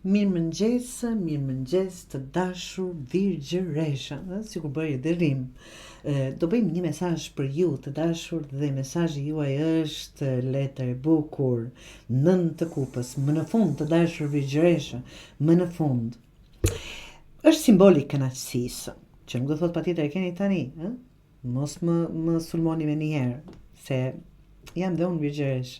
Mirëmëngjes të dashur virgjëresha, sikur bëri edhe rim. Do bëjmë një mesazh për ju të dashur dhe mesazhi juaj është letër e bukur, 9 të kupës, më në fund të dashur virgjëresha, më në fund. Është simboli i kënaqësisë, që nuk do thot patjetër e keni tani, Mos më sulmoni me një herë, se jam dhe unë virgjëresh.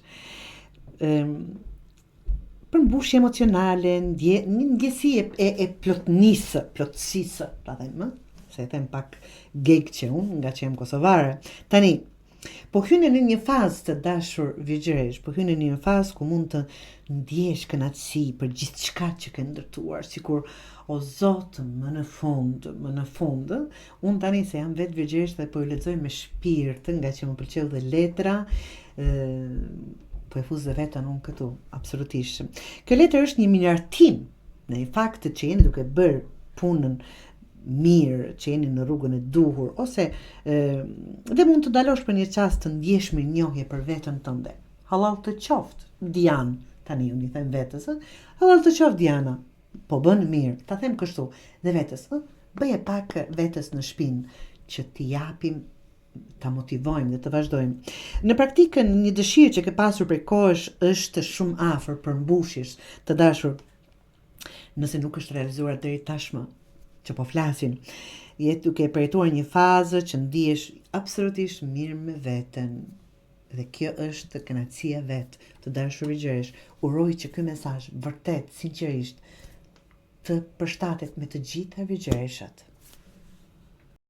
Përmbushje emocionale, një ndjesi e plotësisë, ta them, se e them pak geg që unë, nga që jam kosovare. Tani, po hynë në një fazë të dashur virgjëresh, po hynë në një fazë ku mund të ndjesh kënaqësi për gjithçka që ke ndërtuar, sikur o Zot, më në fund, unë tani se jam vetë virgjëresh dhe po i lexoj me shpirt, nga që më pëlqeu dhe letra, po e fuz dhe vetën unë këtu, absolutisht. Kjo letër është një mirartim në fakt që jeni duke bërë punën mirë, që jeni në rrugën e duhur, ose dhe mund të dalosh për një çast të ndjesh mirënjohje për veten tënde. Halal të qoftë, Dian, tani unë i them vetës, halal të qoftë Diana, po bën mirë, ta them kështu, dhe vetës, bëje pak vetës në shpinë, që t'i japim, ta motivojmë dhe të vazhdojmë. Në praktikën, një dëshirë që ke pasur prej kohësh është shumë afër përmbushjes të dashur, nëse nuk është realizuar deri tashmë që po flasim. Je duke përjetuar një fazë që ndihesh absolutisht mirë me veten. Dhe kjo është kënaqësia vet të dashur virgjëresh. Uroj që ky mesazh vërtet, sinqerisht, të përshtatet me të gjitha virgjëreshat.